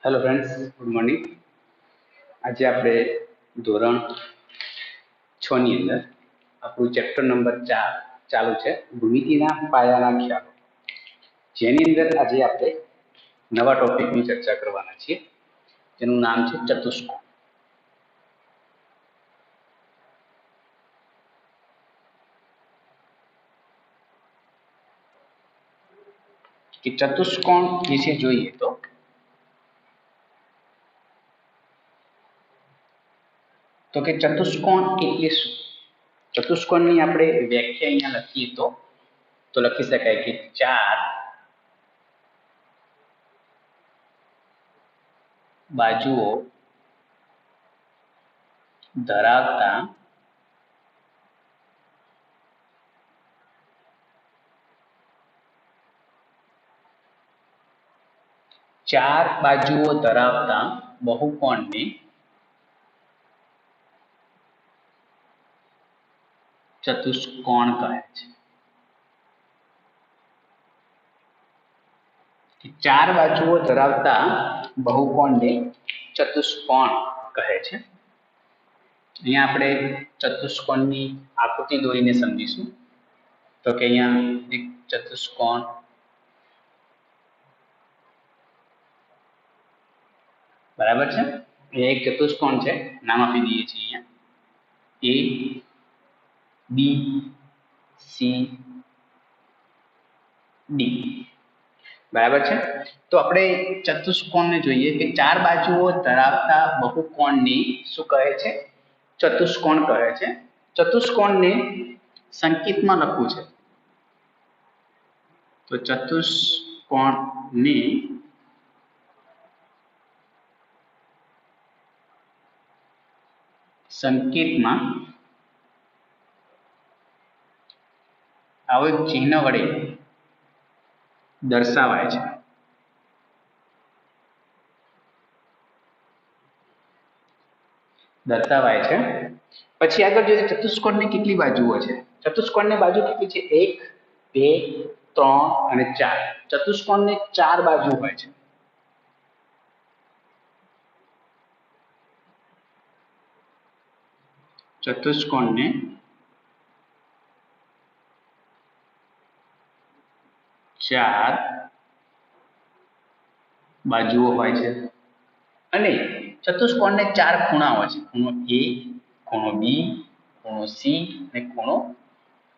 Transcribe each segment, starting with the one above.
Hello friends, good morning. આજે આપણે ધોરણ 6 ની અંદર આપણું ચેપ્ટર નંબર 4 ચાલુ છે, ભૂમિતિના પાયાના ખ્યાલો, જેની અંદર આજે આપણે નવા ટોપિકની ચર્ચા કરવાના છીએ, જેનું નામ છે ચતુષ્કોણ. કે ચતુષ્કોણ વિશે જોઈએ તો કે ચતુષ્કોણ એટલે શું? ચતુષ્કોણની આપણે વ્યાખ્યા અહીંયા લખીએ તો લખી શકાય કે ચાર બાજુઓ ધરાવતા બહુકોણને ચતુષ્કોણ કહે છે. ચાર બાજુઓ ધરાવતા બહુકોણને ચતુષ્કોણ કહે છે. અહીંયા આપણે ચતુષ્કોણની આકૃતિ દોરીને સમજીશું. તો કે અહીંયા એક ચતુષ્કોણ, બરાબર છે. એ એક ચતુષ્કોણ છે, નામ આપી દઈએ છીએ અહીંયા A B C D. બરાબર છે. તો આપણે ચતુષ્કોણને જોઈએ કે ચાર બાજુઓ ધરાવતા બહુકોણની શું કહે છે? ચતુષ્કોણ કહે છે. ચતુષ્કોણને સંકેતમાં લખવું છે તો ચતુષ્કોણને સંકેતમાં આવું એક ચિહ્ન વડે દર્શાવાય છે. પછી આગળ જોઈએ ચતુષ્કોણની કેટલી બાજુઓ છે? ચતુષ્કોણની બાજુ કેટલી છે? 1 2 3 અને 4. ચતુષ્કોણને 4 બાજુ હોય છે. ચતુષ્કોણને 4 બાજુઓ હોય છે અને ચતુષ્કોણને 4 ખૂણા હોય છે. ખૂણો A, ખૂણો B, ખૂણો C અને ખૂણો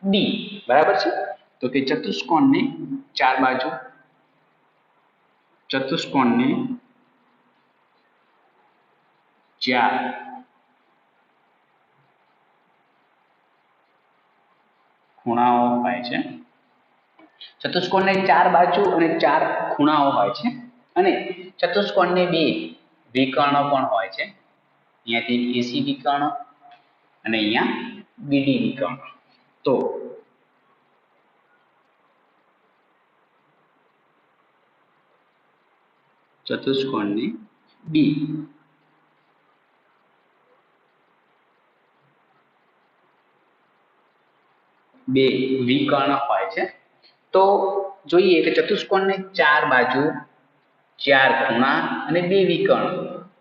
D. બરાબર છે. તો કે ચતુષ્કોણને 4 બાજુ, ચતુષ્કોણને 4 ખૂણાઓ હોય છે. ચતુષ્કોણને 4 બાજુ અને 4 ખૂણાઓ હોય છે અને ચતુષ્કોણને 2 વિકર્ણો પણ હોય છે. અહીંયાથી AC વિકર્ણ અને અહીંયા BD વિકર્ણ. તો ચતુષ્કોણને B બે વિકર્ણ હોય છે. તો જોઈએ કે ચતુષ્કોણને 4 બાજુ, 4 ખૂણા અને 2 વિકર્ણ.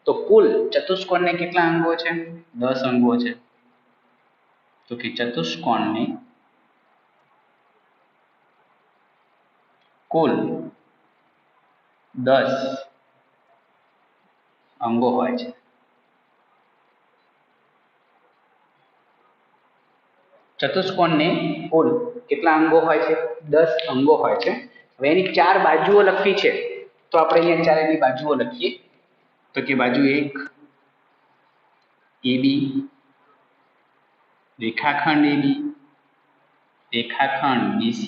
તો કુલ ચતુષ્કોણને કેટલા અંગો છે? 10 અંગો છે. તો કે ચતુષ્કોણને કુલ 10 અંગો હોય છે. ચતુષ્કોણને કુલ કેટલા અંગો હોય છે? 10 અંગો હોય છે. હવે એની 4 બાજુઓ લખવી છે તો આપણે અહીંયા ચારેની બાજુઓ લખીએ. તો કે બાજુ 1 AB, રેખાખંડ AB, રેખાખંડ BC,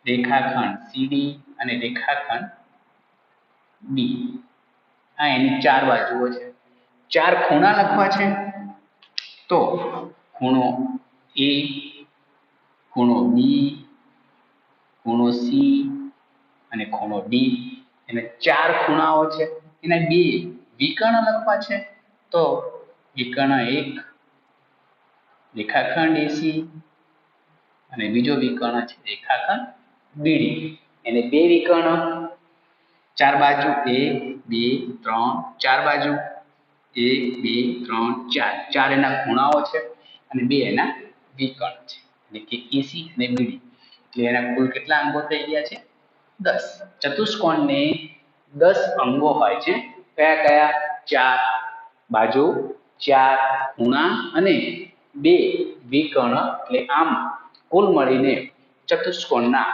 રેખાખંડ CD અને રેખાખંડ D. આ એની 4 બાજુઓ છે. 4 ખૂણા લખવા છે તો ખૂણો A, ખૂણો B, ખૂણો C અને ખૂણો D. એને 4 ખૂણાઓ છે. એના 2 વિકર્ણ લખવા છે તો વિકર્ણ 1 રેખાખંડ AC અને બીજો વિકર્ણ છે રેખાખંડ BD. એને 2 વિકર્ણ ચાર બાજુ 1 2 3 ચાર બાજુ 1 2 3 4 ચાર એના ખૂણાઓ છે અને બે એના વિકર્ણ છે એટલે કે એસી અને બીડી એટલે એના કુલ કેટલા અંગો થઈ ગયા છે 10 ચતુષ્કોણને 10 અંગો હોય છે કયા કયા ચાર બાજુ ચાર ખૂણા અને બે વિકર્ણ એટલે આમ કુલ મળીને ચતુષ્કોણના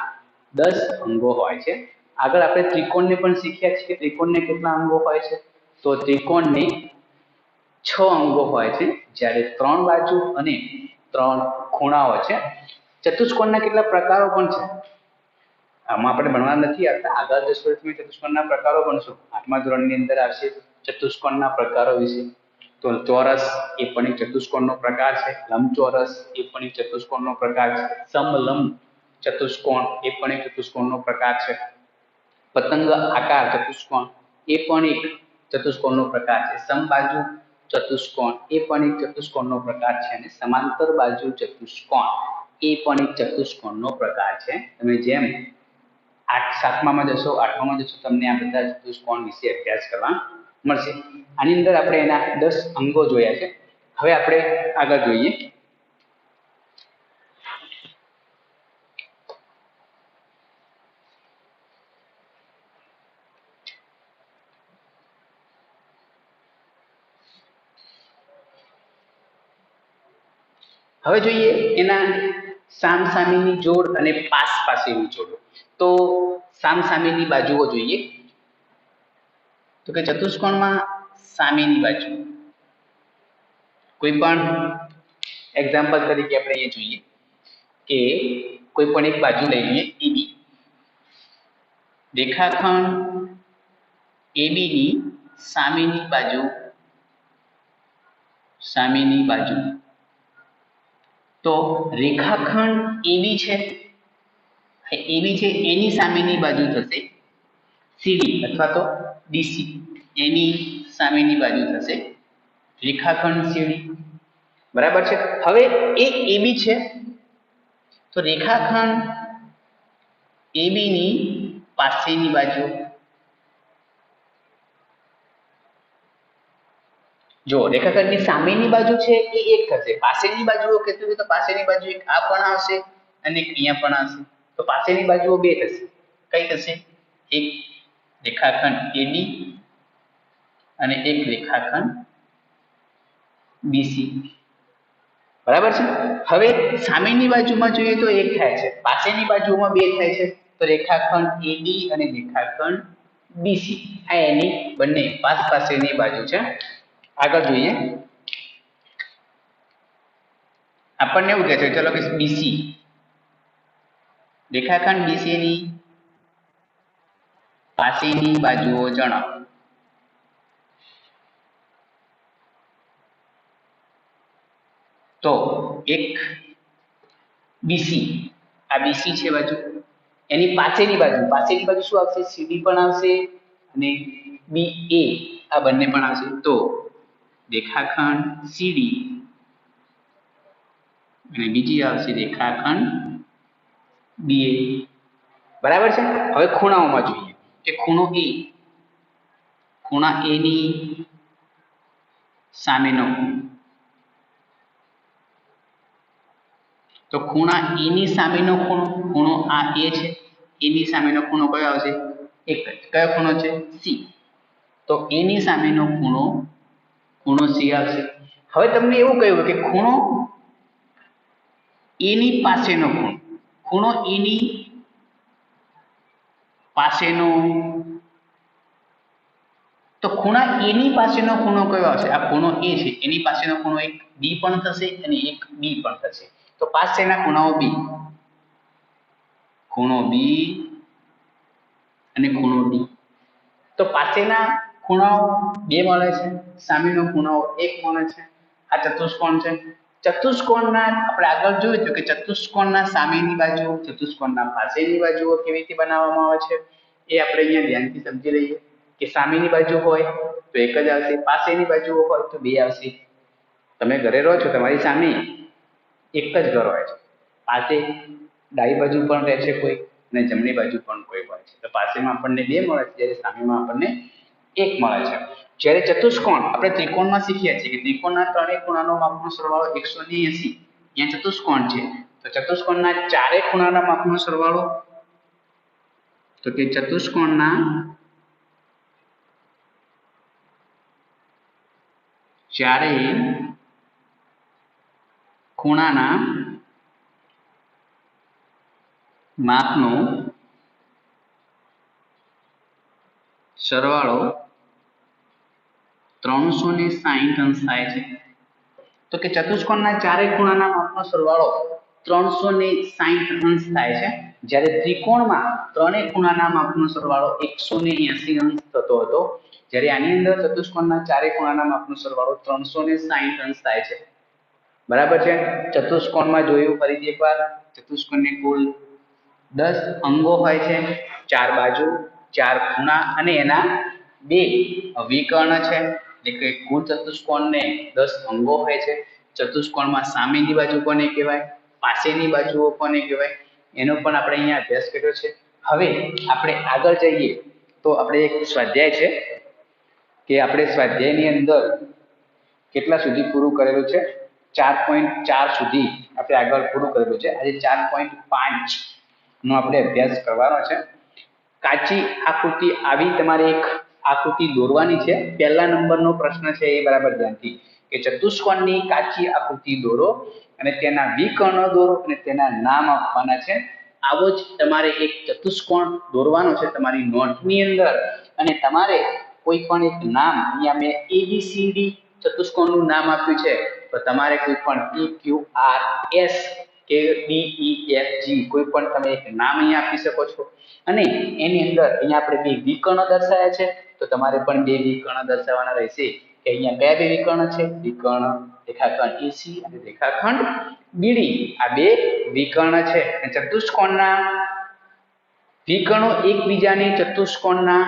10 અંગો હોય છે આગળ આપણે ત્રિકોણને પણ શીખ્યા છીએ કે ત્રિકોણને કેટલા અંગો હોય છે તો ત્રિકોણને 6 અંગો હોય છે જ્યારે 3 બાજુ અને 3 ખૂણાઓ છે ચતુષ્કોણના કેટલા પ્રકારો પણ છે આમાં આપણે ભણવા નથી આવતા આગળ 10 વર્ષમાં ચતુષ્કોણના પ્રકારો ભણશું 8મા ધોરણની અંદર આવશે ચતુષ્કોણના પ્રકારો વિશે તો ચોરસ એ પણ એક ચતુષ્કોણનો પ્રકાર છે લંબચોરસ એ પણ એક ચતુષ્કોણનો પ્રકાર છે સમલંબ ચતુષ્કોણ એ પણ એક ચતુષ્કોણનો પ્રકાર છે પતંગ આકાર ચતુષ્કોણ એ પણ એક ચતુષ્કોણનો પ્રકાર છે સમબાજુ ચતુષ્કોણ એ પણ એક ચતુષ્કોણનો પ્રકાર છે અને સમાંતર બાજુ ચતુષ્કોણ એ પણ એક ચતુષ્કોણનો પ્રકાર છે તમે જેમ 7મામાં જશો 8મામાં જશો તમને આ બધા ચતુષ્કોણ વિશે અભ્યાસ કરવા મળશે આની અંદર આપણે એના 10 અંગો જોયા છે હવે આપણે આગળ જોઈએ હવે જોઈએ એના સામસામેની જોડ અને પાસ પાસેની જોડ તો સામસામેની બાજુઓ જોઈએ તો કે ચતુષ્કોણમાં સામેની બાજુ કોઈ પણ એક્ઝામ્પલ તરીકે આપણે એ જોઈએ કે કોઈ પણ એક બાજુ લઈ લઈએ એબી રેખાખંડ એબી ની સામેની બાજુ તો રેખાખંડ એબી છે એની સામેની બાજુ થશે સીડી અથવા તો ડીસી એની સામેની બાજુ થશે રેખાખંડ સીડી બરાબર છે હવે એ એબી છે તો રેખાખંડ એબી ની પાસેની બાજુ જો રેખાખંડની સામેની બાજુ છે એ એક થશે પાસેની બાજુઓ કેટલી તો પાસેની બાજુ એક આ પણ આવશે અને એક અહીંયા પણ આવશે તો પાસેની બાજુઓ બે થશે કઈ થશે એક રેખાખંડ એબી અને એક રેખાખંડ બીસી બરાબર છે હવે સામેની બાજુમાં જોઈએ તો એક થાય છે પાસેની બાજુમાં બે થાય છે તો રેખાખંડ એબી અને રેખાખંડ બીસી આ એની બંને પાસેની બાજુ છે આગળ જોઈએ આપણને એવું કહે છે ચલો કે બીસી રેખાખંડ બીસી ની પાસેની બાજુઓ જણાવો તો એક બીસી આ બીસી છે બાજુ એની પાસેની બાજુ શું આવશે સીડી પણ આવશે અને બી એ આ બંને પણ આવશે તો રેખાખંડ સીડી અને બીજી આવશે રેખાખંડ બીએ બરાબર છે હવે ખૂણાઓમાં જોઈએ કે ખૂણા એ ની સામેનો તો ખૂણા એ ની સામેનો ખૂણો આ એ છે એની સામેનો ખૂણો કયો આવશે એક જ કયો ખૂણો છે સી તો એની સામેનો ખૂણો સી આવશે હવે તમને એવું કહ્યું કે ખૂણો એની પાસેનો ખૂણો એની પાસેનો તો ખૂણા એની પાસેનો ખૂણો કયો આવશે આ ખૂણો એ છે એની પાસેનો ખૂણો એક બી પણ થશે અને એક બી પણ થશે તો પાસેના ખૂણાઓ બી ખૂણો બી અને ખૂણો ડી તો પાસેના ખૂણાઓ બે મળે છે સામેનો ખૂણાઓ એક મળે છે આ ચતુષ્કોણ છે ચતુષ્કોણના આપણે આગળ જોયું હતું કે ચતુષ્કોણના સામેની બાજુ ચતુષ્કોણના પાસેની બાજુઓ કેવી રીતે બનાવવામાં આવે છે એ આપણે અહીંયા ધ્યાનથી સમજી લઈએ કે સામેની બાજુ હોય તો એક જ આવશે પાસેની બાજુઓ હોય તો બે આવશે તમે ઘરે રહો છો તમારી સામે એક જ ઘર હોય છે પાસે ડાબી બાજુ પણ રહે છે કોઈ અને જમણી બાજુ પણ કોઈ હોય છે. તો પાસેમાં આપણને 2 મળે છે, જ્યારે સામેમાં આપણને 1 મળે છે. જ્યારે ચતુષ્કોણ આપણે ત્રિકોણમાં શીખ્યા છીએ કે ત્રિકોણના ત્રણેય ખૂણાનો માપનો સરવાળો 180. અહીંયા ચતુષ્કોણ છે તો ચતુષ્કોણના ચારે ખૂણાના માપનો સરવાળો, તો કે ચતુષ્કોણના ચારેય ખૂણાના માપનો સરવાળો 360 અંશ થાય છે. તો કે ચતુષ્કોણના ચારેય ખૂણાના માપનો સરવાળો 360 અંશ થાય છે, જ્યારે ત્રિકોણમાં ત્રણેય ખૂણાના માપનો સરવાળો 180 અંશ થતો હતો. જ્યારે આની અંદર ચતુષ્કોણના ચારેય ખૂણાના માપનો સરવાળો 360 અંશ થાય છે. બરાબર છે. ચતુષ્કોણમાં જોયું ફરીથી એકવાર, ચતુષ્કોણની કુલ 10 અંગો હોય છે, 4 બાજુ, 4 ખૂણા અને એના 2 વિકર્ણ છે. એટલે કે કુલ ચતુષ્કોણને 10 અંગો હોય છે. ચતુષ્કોણમાં સામેની બાજુ કોને કહેવાય, પાસેની બાજુઓ કોને કહેવાય, એનો પણ આપણે અહીંયા અભ્યાસ કર્યો છે. હવે આપણે આગળ જઈએ તો આપણે એક સ્વાધ્યાય છે કે આપણે સ્વાધ્યાયની અંદર કેટલા સુધી પૂરું કરેલું છે, 4.4 સુધી આપણે આગળ પૂરું કરેલું છે. આજે 4.5 નો આપણે અભ્યાસ કરવાનો છે. કાચી આકૃતિ આવી તમારે એક આકૃતિ દોરવાની છે. પહેલા નંબરનો પ્રશ્ન છે એ બરાબર ધ્યાનથી કે ચતુષ્કોણની કાચી આકૃતિ દોરો અને તેના વિકર્ણો દોરો અને તેના નામ આપવાના છે. આવો જ તમારે એક ચતુષ્કોણ દોરવાનો છે તમારી નોટની અંદર, અને તમારે કોઈ પણ એક નામ, અહીંયા મેં ABCD ચતુષ્કોણનું નામ આપ્યું છે, તો તમારે કોઈ પણ PQRS કે DEFG કોઈ પણ તમે એક નામ અહીંયા આપી શકો છો. અને એની અંદર અહીંયા આપણે 2 વિકર્ણ દર્શાવ્યા છે, તો તમારે પણ 2 વિકર્ણ દર્શાવવાના રહેશે કે અહીંયા કયા 2 વિકર્ણ છે, વિકર્ણ રેખાખંડ AC અને રેખાખંડ BD. આ 2 વિકર્ણ છે. અને ચતુષ્કોણના વિકર્ણો એકબીજાને ચતુષ્કોણના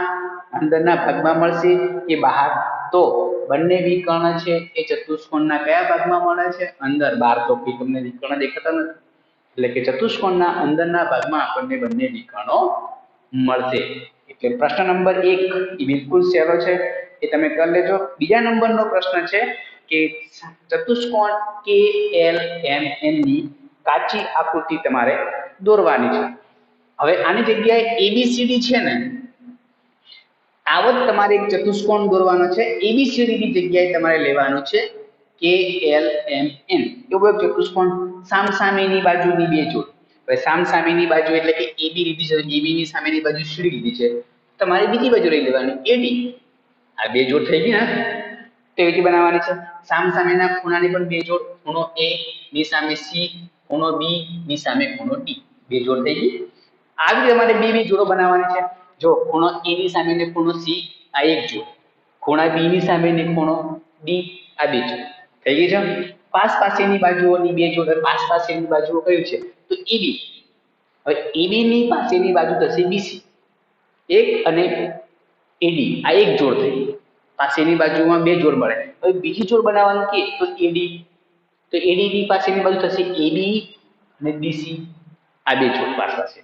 અંદરના ભાગમાં મળશે કે બહાર, તો બંને વિકર્ણ છે એ ચતુષ્કોણના કયા ભાગમાં મળે છે, અંદર. બહાર તો તમને વિકર્ણ દેખાતા નથી, એટલે કે ચતુષ્કોણના અંદરના ભાગમાં આપણને બંને વિકર્ણો મળશે. એટલે પ્રશ્ન નંબર 1 એ બિલકુલ સહેલો છે, એ તમે કરી લેજો. બીજા નંબરનો પ્રશ્ન છે કે ચતુષ્કોણ KLMN ની કાચી આકૃતિ તમારે દોરવાની છે. હવે આની જગ્યાએ ABCD છે ને, આવો જ તમારે એક ચતુષ્કોણ દોરવાનો છે. ABCD ની જગ્યાએ તમારે લેવાનું છે KLMN. એવો એક ચતુષ્કોણ સામસામેની બાજુની 2 જોડ. હવે સામસામેની બાજુ એટલે કે AB લીધી છે, AB ની સામેની બાજુ CD લીધી છે, તમારે બીજી બાજુ લઈ લેવાની AD. આ 2 જોડ થઈ ગઈ ને, તો એવી બનાવવાની છે. સામસામેના ખૂણાની પણ 2 જોડ, ખૂણો A ની સામે C, ખૂણો B ની સામે ખૂણો D. 2 જોડ થઈ ગઈ. આવી તમારે 2 જોડો બનાવવાની છે. જો ખૂણો A ની સામે ને ખૂણો C, આ એક જોડ. ખૂણા B ની સામે ને ખૂણો D, આ 2 જોડ થઈ ગઈ છે. પાસ પાસેની બાજુઓની 2 જોડ. પાસ પાસેની બાજુઓ કયું છે, તો AB. હવે AB ની પાસેની બાજુ થશે BC, 1 અને AD. આ એક જોડ થઈ ગઈ. પાસેની બાજુમાં 2 જોડ મળે. હવે બીજી જોડ બનાવવાનું કે તો AD, તો AD ની પાસેની બાજુ થશે AB અને BC, આ 2 જોડ પાસ પાસે.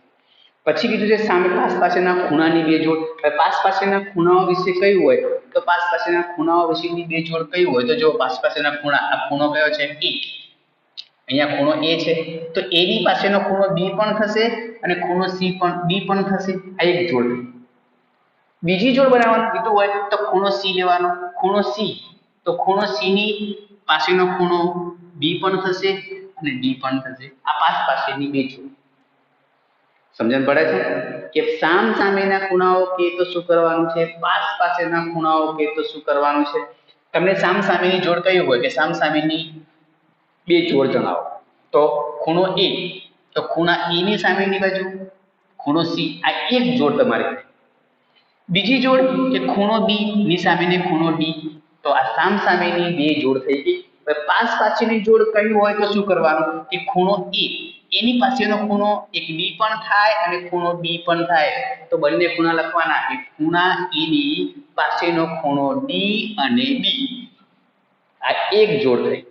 પછી કીધું છે સામે પાસ પાસેના ખૂણાની 2 જોડ. હવે પાસ પાસેના ખૂણાઓ વિશે કયું હોય, તો પાસ પાસેના ખૂણાઓ વિશેની 2 જોડ કયું હોય, તો જો પાસ પાસેના ખૂણા, આ ખૂણો કયો છે A, અહીંયા ખૂણો A છે, તો A ની પાસેનો ખૂણો B પણ થશે અને ખૂણો C પણ D પણ થશે. આ એક જોડ. બીજી જોડ બનાવવાનું કીધું હોય તો ખૂણો C લેવાનો. ખૂણો C, તો ખૂણો C ની પાસેનો ખૂણો B પણ થશે અને D પણ થશે. આ પાસ પાસેની 2 જોડ. સમજણ પડે છે કે સામ સામેના ખૂણાઓ કે તો શું કરવાનું છે, પાસ પાસેના ખૂણાઓ કે તો શું કરવાનું છે. તમને સામ સામેની જોડ કયું હોય કે સામ સામેની 2 જોડ જણાવો, તો ખૂણો A, તો ખૂણા A ની સામેની બાજુ ખૂણો C, આ એક જોડ તમારી. બીજી જોડ કે ખૂણો B ની સામેની ખૂણો D, તો આ સામ સામેની 2 જોડ થઈ ગઈ. હવે પાસ પાસેની જોડ કયું હોય તો શું કરવાનું કે ખૂણો A, એની પાસેનો ખૂણો એક D પણ થાય અને ખૂણો D પણ થાય, તો બંને ખૂણા લખવાના કે ખૂણા A ની પાસેનો ખૂણો D અને B. આ એક જોડ થઈ.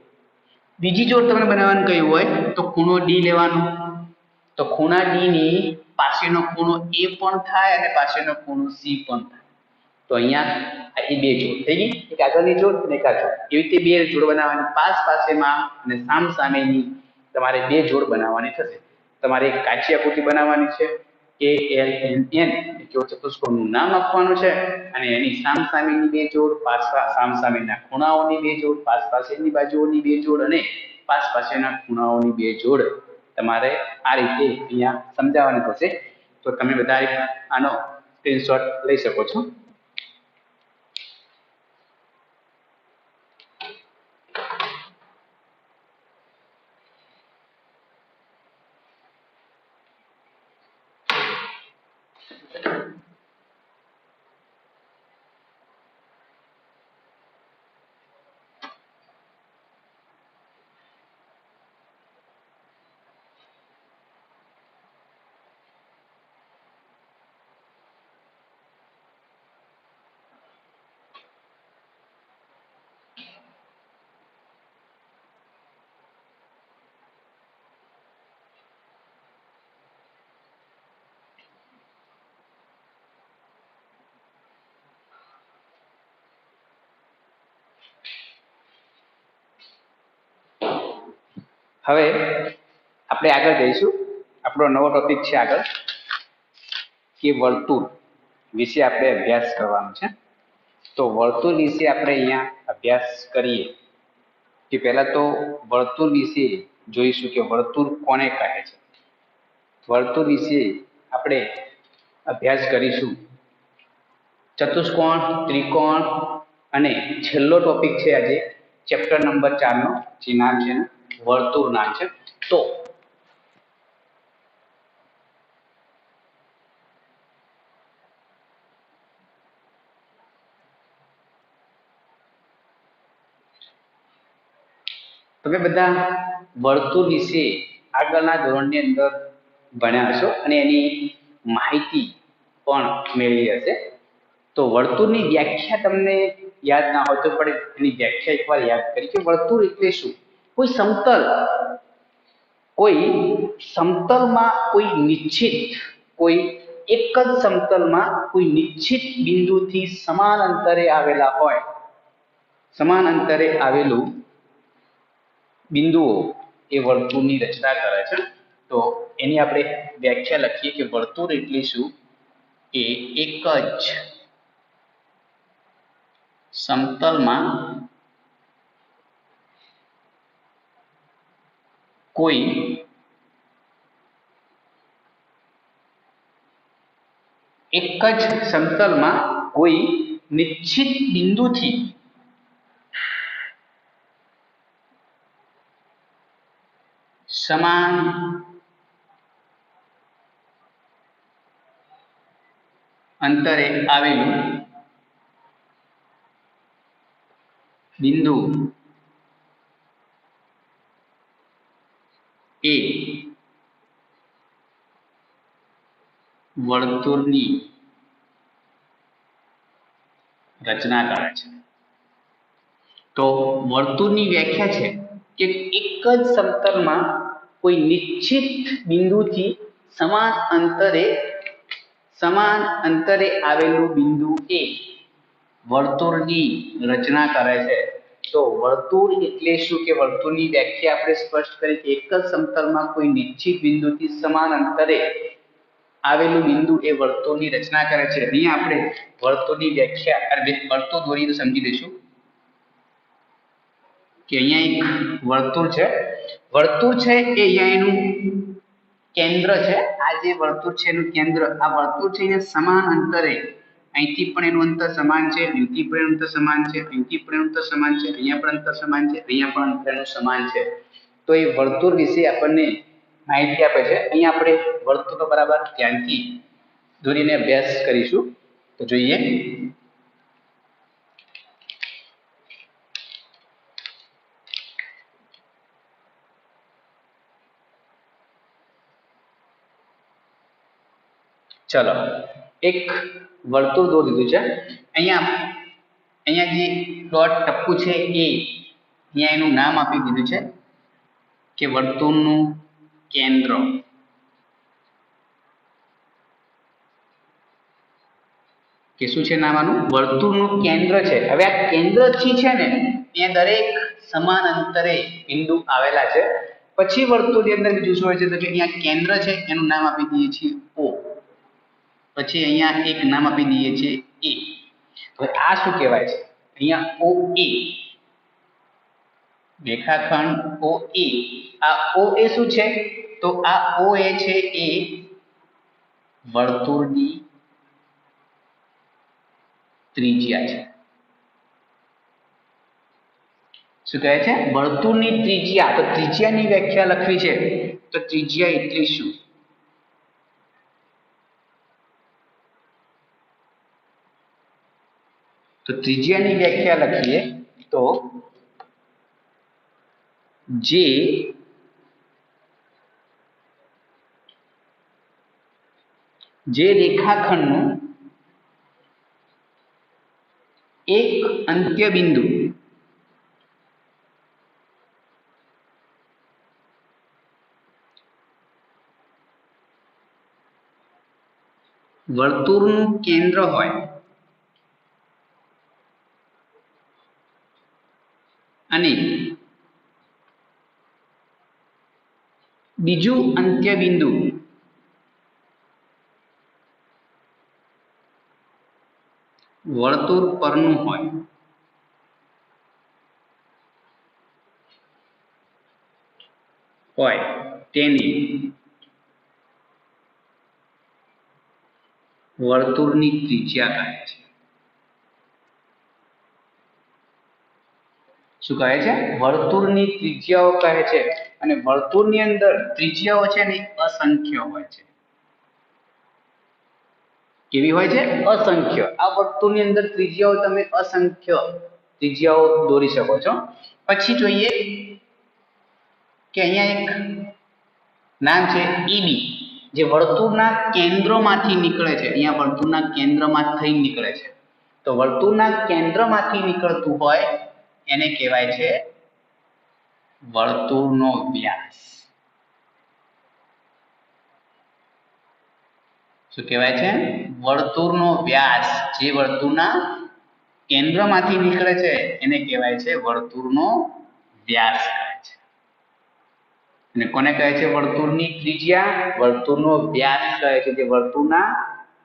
બીજી જોડ તમને બનાવવાનું કયું હોય તો ખૂણો D લેવાનો, તો ખૂણા D ની પાસેનો ખૂણો એ પણ થાય અને પાસેનો ખૂણો સી પણ થાય. તો અહીંયા એ બે જોડ થઈ ગઈ, એક આગળની જોડ અને એક આ જોડ. એવી રીતે બે જોડ બનાવવાની, પાસ પાસેમાં અને સામ સામેની તમારે બે જોડ બનાવવાની થશે. તમારે એક કાચી આકૃતિ બનાવવાની છે, ALNN જો ચતુષ્કોણનું નામ આપવાનું છે, અને એની સામ સામેની બે જોડ, સામ સામેના ખૂણાઓની બે જોડ, પાસ પાસેની બાજુઓની બે જોડ અને પાસ પાસેના ખૂણાઓની બે જોડ તમારે આ રીતે અહીંયા સમજાવવાની થશે. તો તમે બધા આનો સ્ક્રીનશોટ લઈ શકો છો. હવે આપણે આગળ જઈશું. આપણો નવો ટોપિક છે આગળ કે વર્તુળ વિશે આપણે અભ્યાસ કરવાનો છે. તો વર્તુળ વિશે આપણે અહીંયા અભ્યાસ કરીએ કે પહેલા તો વર્તુળ વિશે જોઈશું કે વર્તુળ કોને કહે છે. વર્તુળ વિશે આપણે અભ્યાસ કરીશું. ચતુષ્કોણ, ત્રિકોણ અને છેલ્લો ટોપિક છે આજે ચેપ્ટર નંબર 4 નો, જે નામ છે વર્તુળ નામ છે. તો તમે બધા વર્તુળ વિશે આગળના ધોરણની અંદર ભણ્યા હશો અને એની માહિતી પણ મેળવી હશે. તો વર્તુળની વ્યાખ્યા તમને યાદ ના હોય તો પણ એની વ્યાખ્યા એકવાર યાદ કરી કે વર્તુળ એટલે શું. કોઈ સમતલમાં કોઈ નિશ્ચિત, કોઈ એક જ સમતલમાં કોઈ નિશ્ચિત બિંદુથી સમાન અંતરે આવેલા હોય, સમાન અંતરે આવેલું બિંદુઓ એ વર્તુળની રચના કરે છે. તો એની આપણે વ્યાખ્યા લખીએ કે વર્તુળ એટલે શું, કે એક જ સમતલમાં કોઈ નિશ્ચિત બિંદુથી સમાન અંતરે આવેલું બિંદુ એ વર્તુળની રચના કરે છે. તો વર્તુળની વ્યાખ્યા છે કે એક જ સમતલમાં કોઈ નિશ્ચિત બિંદુથી સમાન અંતરે આવેલું બિંદુ એ વર્તુળની રચના કરે છે. તો વર્તુળ એટલે શું, કે વર્તુળની વ્યાખ્યા આપણે સ્પષ્ટ કરી કે એક જ સમતલમાં કોઈ નિશ્ચિત બિંદુથી સમાન અંતરે આવેલું બિંદુ એ વર્તુળની રચના કરે છે. અહીંયા આપણે વર્તુળની વ્યાખ્યા અને વર્તુળ દોરીને સમજી લઈશું કે અહીંયા એક વર્તુળ છે. વર્તુળ છે એ અહીંયા એનું કેન્દ્ર છે. આ જે વર્તુળ છે એનું કેન્દ્ર, આ વર્તુળ છે એને સમાન અંતરે, અહીંથી પણ એનું અંતર સમાન છે, અહીંથી પણ એનું અંતર સમાન છે, અહીંથી પણ એનું અંતર સમાન છે, અહીંયા પણ અંતર સમાન છે, અહીંયા પણ અંતર એનું સમાન છે. તો એ વર્તુળ વિશે આપણને માહિતી આપે છે. અહીંયા આપણે વર્તુળનો બરાબર ધ્યાનથી દોરીને અભ્યાસ કરીશું. તો જોઈએ. ચલો, એક વર્તુળ દોરી દીધું છે. અહીંયા જે ડોટ ટપકું છે એ અહીંયા એનું નામ આપી દીધું છે કે વર્તુળનું કેન્દ્ર. કે શું છે નામનું વર્તુળનું કેન્દ્ર છે। હવે આ કેન્દ્રથી છે ને ત્યાં દરેક સમાન અંતરે બિંદુ આવેલા છે। પછી વર્તુળની અંદર બીજું શું હોય છે તો કે અહીંયા કેન્દ્ર છે એનું નામ આપી દઈએ છીએ O। પછી અહીંયા એક નામ આપી દઈએ છીએ A। હવે આ શું કહેવાય છે અહીંયા OA રેખાખંડ OA। આ OA શું છે તો આ OA છે એ વર્તુળની ત્રિજ્યા છે। શું કહે છે વર્તુળની ત્રિજ્યા। તો ત્રિજ્યાની વ્યાખ્યા લખવી છે તો ત્રિજ્યા એટલે શું તો ત્રિજ્યાની વ્યાખ્યા લખીએ તો જે રેખાખંડનું એક અંત્ય બિંદુ વર્તુળનું કેન્દ્ર હોય અને બીજું અંત્ય બિંદુ વર્તુળ પરનું હોય તેને વર્તુળની ત્રિજ્યા કહે છે। શું કહે છે વર્તુળની ત્રિજ્યાઓ કહે છે। અને વર્તુળની અંદર ત્રિજ્યાઓ છે ને અસંખ્ય હોય છે। કેવી હોય છે અસંખ્ય। આ વર્તુળની અંદર ત્રિજ્યાઓ તમે અસંખ્ય ત્રિજ્યાઓ દોરી શકો છો। પછી જોઈએ કે અહીંયા એક નામ છે EB જે વર્તુળના કેન્દ્રમાંથી નીકળે છે। અહીંયા વર્તુળના કેન્દ્રમાંથી નીકળે છે તો વર્તુળના કેન્દ્રમાંથી નીકળતું હોય એને કહેવાય છે વર્તુળનો વ્યાસ। શું કહેવાય છે વર્તુળનો વ્યાસ। જે વર્તુળના કેન્દ્રમાંથી નીકળે છે એને કહેવાય છે વર્તુળનો વ્યાસ કહે છે। અને કોને કહે છે વર્તુળની ત્રિજ્યા વર્તુળનો વ્યાસ કહે છે જે વર્તુળના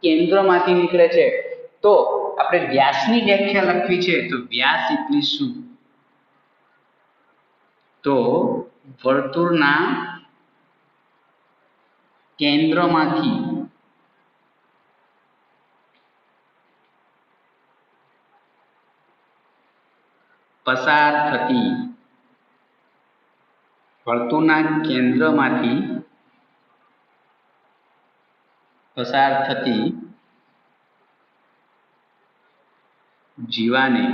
કેન્દ્રમાંથી નીકળે છે। તો આપણે વ્યાસની વ્યાખ્યા લખવી છે તો વ્યાસ એટલે શું તો વર્તુળના કેન્દ્રમાંથી પસાર થતી વર્તુળના કેન્દ્રમાંથી પસાર થતી જીવાને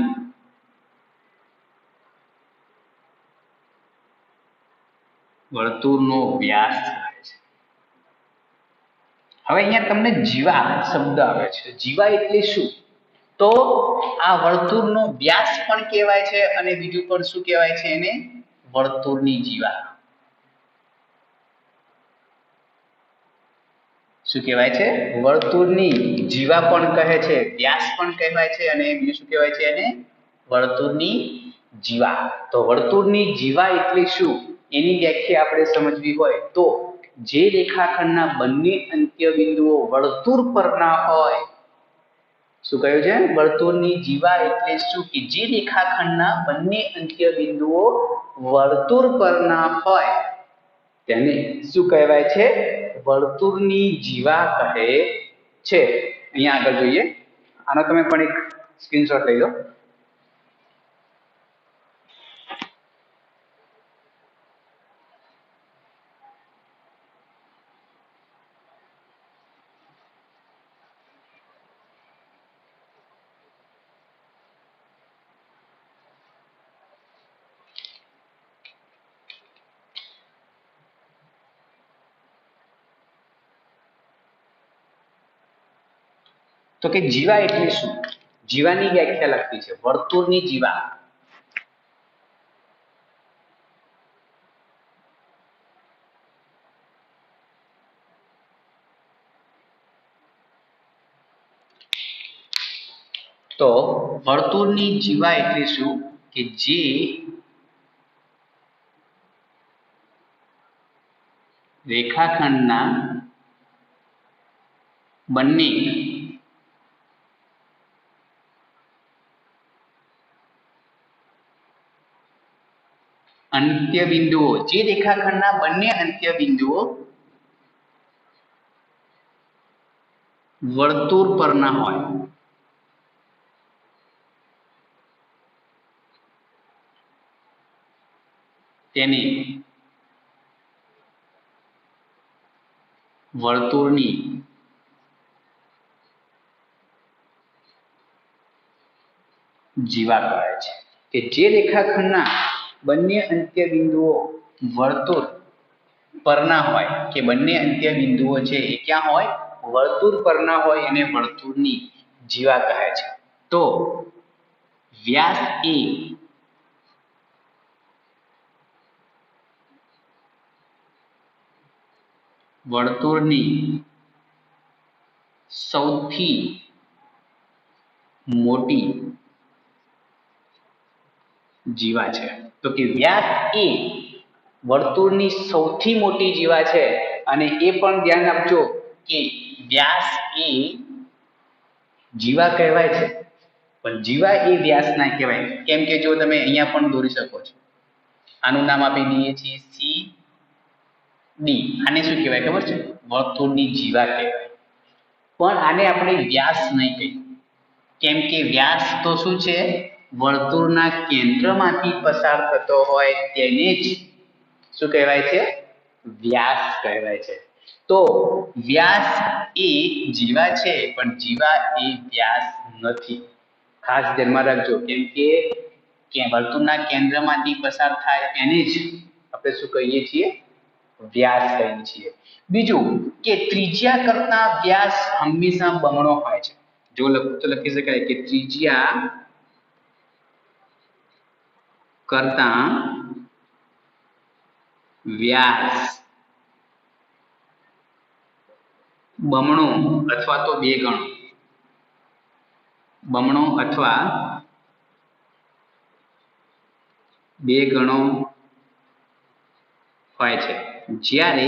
વર્તુળનો વ્યાસ કહે છે। હવે અહીંયા તમને જીવા શબ્દ આવે છે। જીવા એટલે શું તો આ વર્તુળનો વ્યાસ પણ કહેવાય છે અને બીજું પણ શું કહેવાય છે એને વર્તુળની જીવા। શું કહેવાય છે વર્તુળની જીવા પણ કહે છે વ્યાસ પણ કહેવાય છે અને બીજું શું કહેવાય છે એને વર્તુળની જીવા। તો વર્તુળની જીવા એટલે શું એની વ્યાખ્યા આપણે સમજવી હોય તો જે રેખાખંડના બંને અંત્ય બિંદુઓ વર્તુળ પરના હોય। શું કહ્યું છે વર્તુળની જીવા એટલે શું કે જે રેખાખંડના બંને અંત્ય બિંદુઓ વર્તુળ પરના હોય તેને શું કહેવાય છે વર્તુળની જીવા કહે છે। અહીંયા આગળ જોઈએ આનો તમે પણ એક સ્ક્રીનશોટ લઈ લો। તો કે જીવા એટલે શું જીવાની વ્યાખ્યા લખવી છે વર્તુળની જીવા। તો વર્તુળની જીવા એટલે શું કે જે રેખાખંડના બંને અંત્ય બિંદુઓ જે રેખાખંડના બંને અંત્ય બિંદુઓ વર્તુળ પરના હોય તેને વર્તુળની જીવા કહે છે કે જે રેખાખંડના બંને અંત્ય બિંદુઓ વર્તુળ પરના હોય કે બંને અંત્ય બિંદુઓ છે એ ક્યાં હોય વર્તુળ પરના હોય એને વર્તુળની જીવા કહે છે તો વ્યાસ એ વર્તુળની સૌથી મોટી જીવા છે તો કે વ્યાસ એ વર્તુળની સૌથી મોટી જીવા છે અને એ પણ ધ્યાન આપજો કે વ્યાસ એ જીવા કહેવાય છે પણ જીવા એ વ્યાસ ના કહેવાય કેમ કે જો તમે અહીંયા પણ દોરી શકો છો આનું નામ આપી દઈએ છીએ સી ડી આને શું કહેવાય ખબર છે વર્તુળની જીવા કહેવાય પણ આને આપણે વ્યાસ નહીં કહીએ કેમ કે વ્યાસ તો શું છે વર્તુળના કેન્દ્રમાંથી પસાર થતો હોય તેને જ શું કહેવાય છે વ્યાસ કહેવાય છે તો વ્યાસ એ જીવા છે પણ જીવા એ વ્યાસ નથી ખાસ ધ્યાનમાં રાખજો કેમ કે વર્તુળના કેન્દ્રમાંથી પસાર થાય તેને જ આપણે શું કહીએ છીએ વ્યાસ કહીએ છીએ બીજું કે ત્રિજ્યા કરતા વ્યાસ હંમેશા બમણો હોય છે જો લખી શકાય કે ત્રિજ્યા કરતા વ્યાસ બમણો અથવા તો બે ગણો બમણો અથવા બે ગણો હોય છે જ્યારે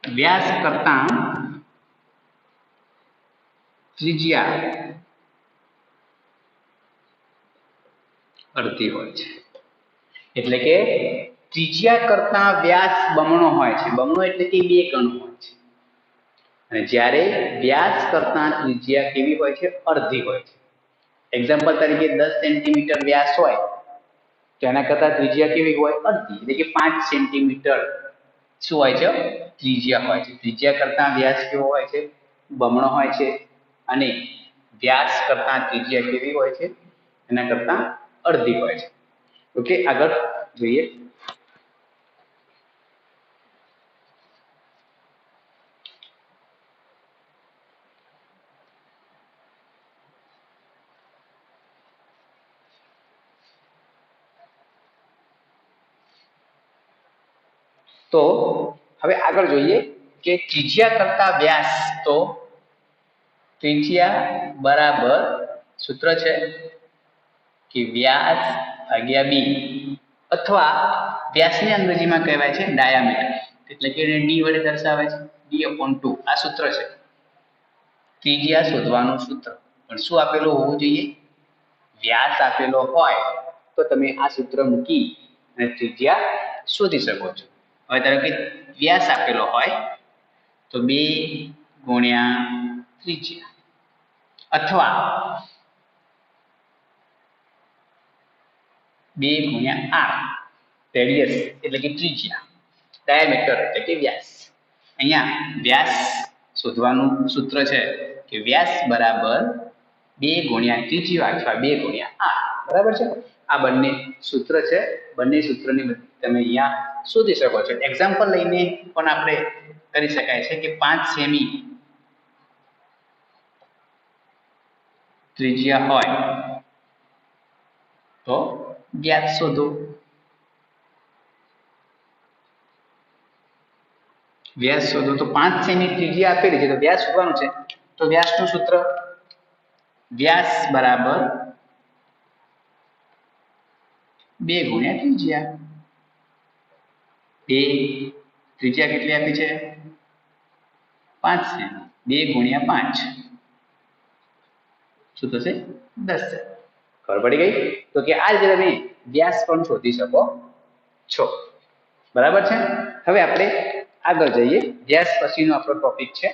વ્યાસ કરતા ત્રિજ્યા અડધી હોય છે એટલે કે ત્રિજ્યા કરતા વ્યાસ બમણો હોય છે બમણો એટલે કે બે ગણો હોય છે અને જ્યારે વ્યાસ કરતા ત્રિજ્યા કેવી હોય છે અડધી હોય છે એક્ઝામ્પલ તરીકે 10 સેન્ટીમીટર વ્યાસ હોય તો એના કરતા ત્રિજ્યા કેવી હોય અડધી એટલે કે 5 સેન્ટીમીટર શું હોય છે ત્રિજ્યા હોય છે ત્રિજ્યા કરતા વ્યાસ કેવો હોય છે બમણો હોય છે અને વ્યાસ કરતા ત્રિજ્યા કેવી હોય છે એના કરતા અડધી હોય છે ઓકે આગળ જોઈએ તો હવે આગળ જોઈએ કે ત્રિજ્યા કરતા વ્યાસ તો ત્રિજ્યા બરાબર સૂત્ર છે કે વ્યાસ ભાગ્યા બી અથવા વ્યાસને અંગ્રેજીમાં કહેવાય છે ડાયામીટર એટલે કે ડી વડે દર્શાવે છે d/2 આ સૂત્ર છે ત્રિજ્યા શોધવાનું સૂત્ર પણ શું આપેલું હોવું જોઈએ વ્યાસ આપેલો હોય તો તમે આ સૂત્ર મૂકી અને ત્રિજ્યા શોધી શકો છો હવે ધારો કે વ્યાસ આપેલો હોય તો 2 ગુણ્યા ત્રિજ્યા અથવા 2 ગુણ્યા r રેડિયસ એટલે કે ત્રિજ્યા ડાયામીટર એટલે કે વ્યાસ અહીંયા વ્યાસ શોધવાનું સૂત્ર છે કે વ્યાસ બરાબર 2 ગુણ્યા ત્રિજ્યા અથવા 2 ગુણ્યા r બરાબર છે આ બંને સૂત્ર છે બંને સૂત્રની તમે અહીંયા શોધી શકો છો એક્ઝામ્પલ લઈને પણ આપણે કરી શકાય છે કે 5 સેમી ત્રિજ્યા હોય તો વ્યાસ શોધો વ્યાસ શોધો તો 5 સેમી ત્રિજ્યા આપેલી છે તો વ્યાસ શોધવાનું છે તો વ્યાસનું સૂત્ર વ્યાસ બરાબર 2 ગુણ્યા ત્રિજ્યા 2 ત્રિજ્યા કેટલી આપી છે 5 સેમી 2 ગુણ્યા 5 શું થશે 10 સેમી ખબર પડી ગઈ તો કે આ રીતે તમે વ્યાસ પણ શોધી શકો છો બરાબર છે હવે આપણે આગળ જઈએ વ્યાસ પછીનો આપણો ટોપિક છે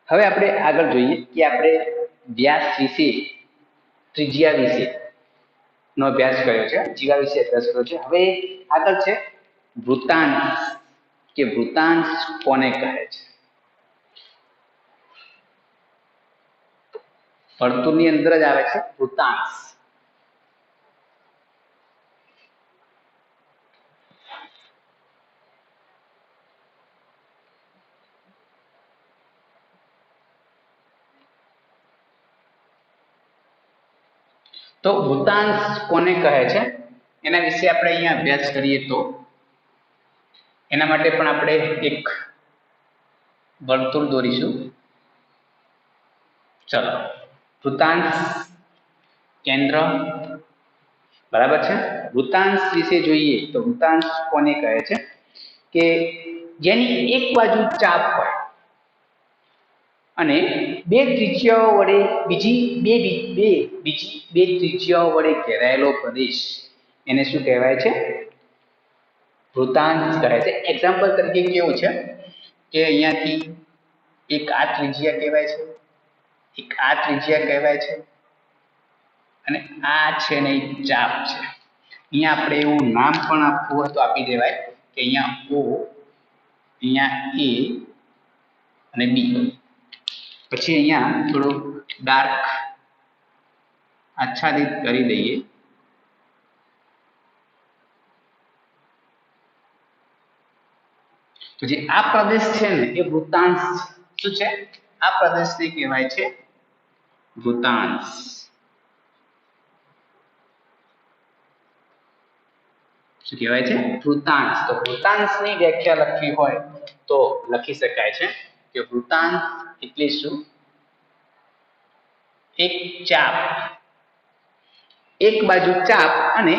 હવે આપણે આગળ જોઈએ કે આપણે વ્યાસ વિશે ત્રિજ્યા વિશે નો અભ્યાસ કર્યો છે જીવા વિશે અભ્યાસ કર્યો છે હવે આગળ છે વૃત્તાંશ કે વૃત્તાંશ કોને કહે છે વર્તુળની અંદર જ આવે છે વૃત્તાંશ તો વૃત્તાંશ કોને કહે છે એના વિશે આપણે અહીંયા અભ્યાસ કરીએ તો એના માટે પણ આપણે એક વર્તુળ દોરીશું ચલો વૃત્તાંશ કેન્દ્ર બરાબર છે વૃત્તાંશ વિશે જોઈએ તો વૃત્તાંશ કોને કહે છે કે જેની એક બાજુ ચાપ હોય અને બે ત્રિજ્યાઓ વડે બીજી બે ત્રિજ્યાઓ વડે ઘેરાયેલો પ્રદેશ એને શું કહેવાય છે વૃત્તાંશ કહે છે એક્ઝામ્પલ તરીકે કેવું છે કે અહીંયાથી એક આ ત્રિજ્યા કહેવાય છે એક આ ત્રિજ્યા કહેવાય છે અને આ છે ને એક ચાપ છે અહીંયા આપણે એવું નામ પણ આપવું હોય તો આપી દેવાય કે અહીંયા O અહીંયા A અને B પછી અહીંયા થોડું ડાર્ક આચ્છાદિત કરી દઈએ તો જે આ પ્રદેશ છે ને એ વૃત્તાંશ શું છે આ પ્રદેશને કહેવાય છે વૃત્તાંશ શું કહેવાય છે વૃત્તાંશ તો વૃત્તાંશની વ્યાખ્યા લખવી હોય તો લખી શકાય છે કે વૃત્તાંશ એટલે શું એક ચાપ એક બાજુ ચાપ અને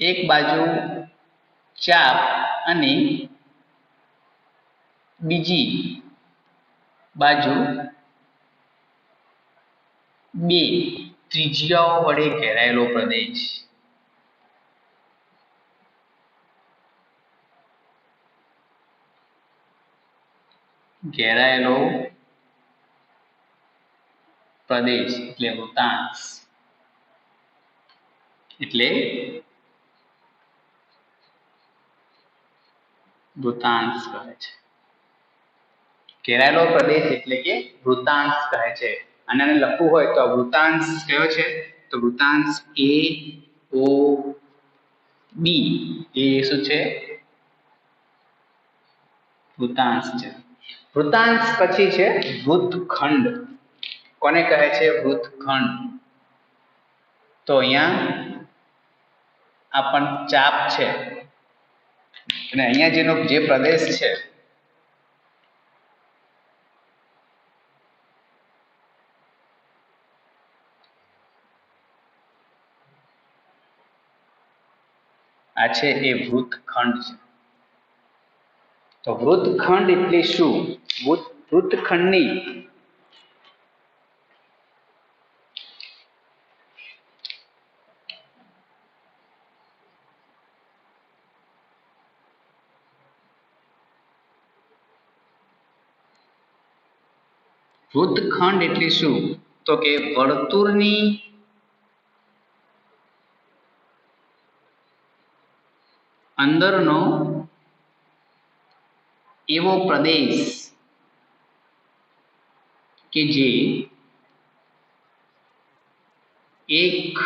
એક બાજુ ચાપ અને બીજી બાજુ બે ત્રિજ્યાઓ વડે ઘેરાયેલો પ્રદેશ એટલે વૃત્તાંશ એટલે વૃત્તાંશ કહે છે ઘેરાયેલો પ્રદેશ એટલે કે વૃત્તાંશ કહે છે અને આને લખવું હોય તો વૃત્તાંશ કયો છે તો વૃત્તાંશ A O B એ શું છે વૃત્તાંશ છે વૃત્તાંશ પછી છે વૃત્તખંડ કોને કહે છે વૃત્તખંડ તો અહીંયા આ પણ ચાપ છે અને અહીંયા જેનો જે પ્રદેશ છે આ છે એ વૃત્તખંડ છે તો વૃત્તખંડ એટલે શું વૃત્તખંડની વૃત્તખંડ એટલે શું? તો કે વર્તુળની અંદરનો એવો પ્રદેશ કે જે એક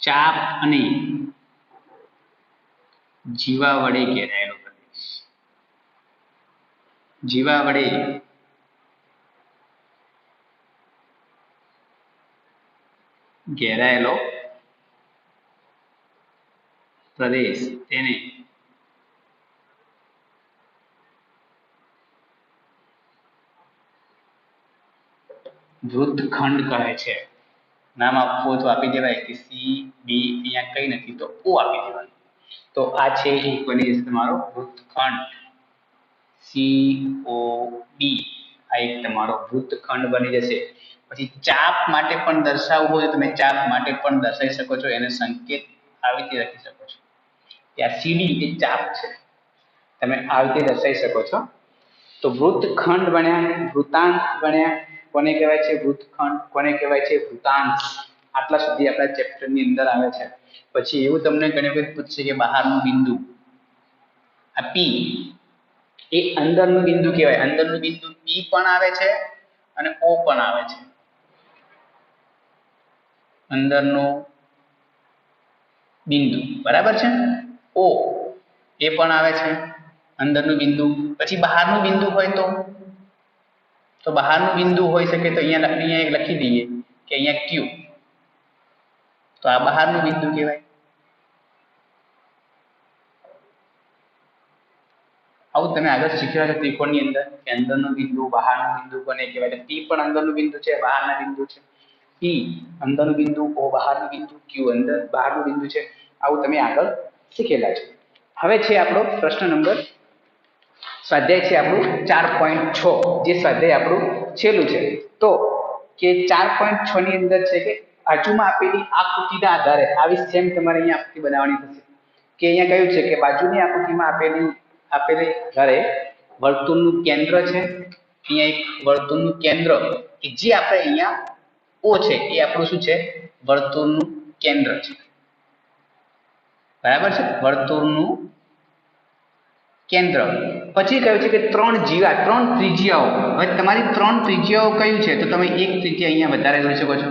ચાપ અને જીવા વડે ઘેરાયેલો પ્રદેશ. જીવા વડે ઘેરાયેલો પ્રદેશ તેને વૃત્તખંડ કહે છે. નામ આપવું તો આપી દેવાય કે સી બી, અહીંયા કઈ નથી તો ઓ આપી દેવાનું. તો આ છે એક બની જશે તમારો વૃત્તખંડ. સી ઓ બી આ એક તમારો વૃત્તખંડ બની જશે. પછી ચાપ માટે પણ દર્શાવવું હોય તો તમે ચાપ માટે પણ દર્શાવી શકો છો. એને સંકેત આવી રીતે લખી શકો છો. આ સીડી એ ચાપ છે, તમે આવી રીતે દર્શાવી શકો છો. તો વૃત્તખંડ બન્યા, વૃત્તાંત બન્યા. કોને કહેવાય છે વૃત્તખંડ, કોને કહેવાય છે વૃત્તાંત? આટલા સુધી આપણા ચેપ્ટરની અંદર આવે છે. પછી એવું તમને ઘણી વખત પૂછશે કે બહારનું બિંદુ, આ પી એ અંદરનું બિંદુ કહેવાય. અંદરનું બિંદુ પી પણ આવે છે અને ઓ પણ આવે છે. અંદરનું બિંદુ બરાબર છે, ઓ એ પણ આવે છે અંદરનું બિંદુ. પછી બહારનું બિંદુ હોય તો બહારનું બિંદુ હોઈ શકે તો અહીંયા એક લખી દઈએ કે અહીંયા ક્યુ, તો આ બહારનું બિંદુ કહેવાય. આવું તમે આગળ શીખ્યા છો ત્રિકોણની અંદર કે અંદરનું બિંદુ, બહારનું બિંદુ કોને કહેવાય. પી પણ અંદરનું બિંદુ છે, બહારના બિંદુ છે. પી અંદરનું બિંદુ, ઓ બહારનું બિંદુ, ક્યુ અંદર બહારનું બિંદુ છે. આવું તમે આગળ શીખેલા છો. હવે છે આપણો પ્રશ્ન નંબર, સ્વાધ્યાય છે આપણું 4.6, જે સ્વાધ્યાય આપણું છેલ્લું છે. તો કે 4.6 ની અંદર છે કે બાજુમાં આપેલી આકૃતિના આધારે આવી સેમ તમારે અહીંયા આકૃતિ બનાવવાની થશે. કે અહીંયા કહ્યું છે કે બાજુની આકૃતિમાં આપેલી આધારે વર્તુળનું કેન્દ્ર છે. અહીંયા એક વર્તુળનું કેન્દ્ર કે જે આપણે અહીંયા ઓ છે એ આપણું શું છે વર્તુળનું કેન્દ્ર છે. બરાબર છે, વર્તુળનું કેન્દ્ર. પછી કહ્યું છે કે ત્રણ ત્રિજ્યાઓ. હવે તમારી ત્રણ ત્રિજ્યાઓ કયું છે તો તમે એક ત્રિજ્યા અહીંયા વધારે જોઈ શકો છો,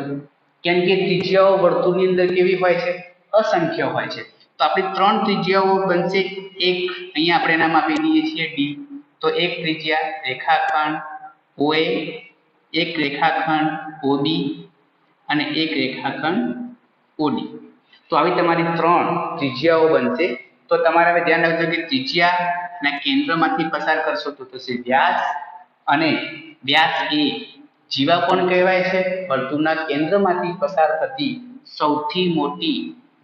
કેમ કે ત્રિજ્યાઓ વર્તુળની અંદર કેવી હોય છે અસંખ્ય હોય છે. તો આપણી ત્રણ ત્રિજ્યાઓ બનશે. એક અહીંયા આપણે નામ આપી દઈએ છીએ ડી, તો એક ત્રિજ્યા રેખાખંડ ઓએ, એક રેખાખંડ ઓબી અને એક રેખાખંડ ઓડી. તો આવી તમારી ત્રણ ત્રિજ્યાઓ બનશે. તો તમારે હવે ધ્યાન રાખજો કે ત્રિજ્યાના કેન્દ્રમાંથી પસાર કરશો તો થશે વ્યાસ, અને વ્યાસ એ જીવા કોણ કહેવાય છે? વર્તુળના કેન્દ્રમાંથી પસાર થતી સૌથી મોટી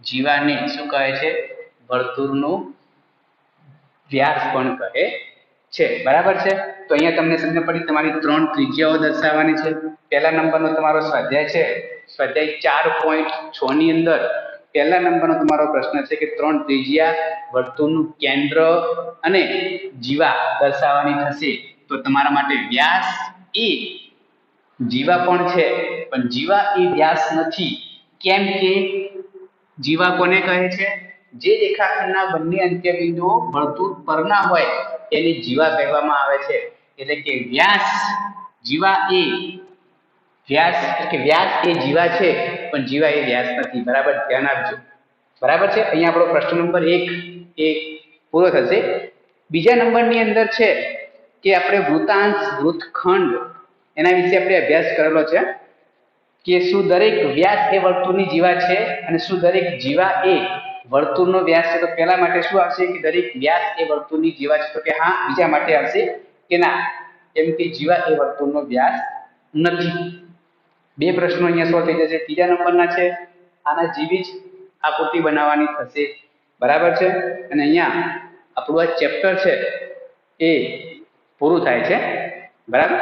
જીવાને શું કહે છે? વર્તુળનો વ્યાસ પણ કહે છે. બરાબર છે. તો અહીંયા તમને સમજ પડી, તમારી ત્રણ ત્રિજ્યાઓ દર્શાવવાની છે. પહેલા નંબરનો તમારો સ્વાધ્યાય છે, સ્વાધ્યાય 4.6 ની અંદર પહેલા નંબરનો તમારો પ્રશ્ન છે કે ત્રણ ત્રિજ્યા, વર્તુળનું કેન્દ્ર અને જીવા દર્શાવવાની થશે. તો તમારા માટે વ્યાસ એ જીવા પણ છે, પણ જીવા એ વ્યાસ નથી. કેમ કે જીવા કોને કહે છે? જે રેખાખંડના બંને અંત્યબિંદુઓ વર્તુળ પરના હોય એને જીવા કહેવામાં આવે છે. એટલે કે વ્યાસ એ જીવા છે, પણ જીવા એ વ્યાસ નથી. બરાબર, ધ્યાન આપજો. બરાબર છે. અહીંયા આપણો પ્રશ્ન નંબર 1 એ પૂરો થશે. બીજા નંબરની અંદર છે કે આપણે વૃત્તાંશ, વૃત્તખંડ એના વિશે આપણે અભ્યાસ કરેલો છે કે શું દરેક વ્યાસ એ વર્તુળની જીવા છે અને શું દરેક જીવા એ વર્તુળનો વ્યાસ છે. તો પહેલા માટે શું આવશે કે દરેક વ્યાસ એ વર્તુળની જીવા છે, તો કે હા. બીજા માટે આવશે કે ના, કેમ કે જીવા એ વર્તુળનો વ્યાસ નથી. બે પ્રશ્નો અહીંયા સોલ્વ થઈ જશે. ત્રીજા નંબરના છે આના જેવી જ આકૃતિ બનાવવાની થશે. બરાબર છે. અને અહીંયા આપણું આ ચેપ્ટર છે એ પૂરું થાય છે. બરાબર.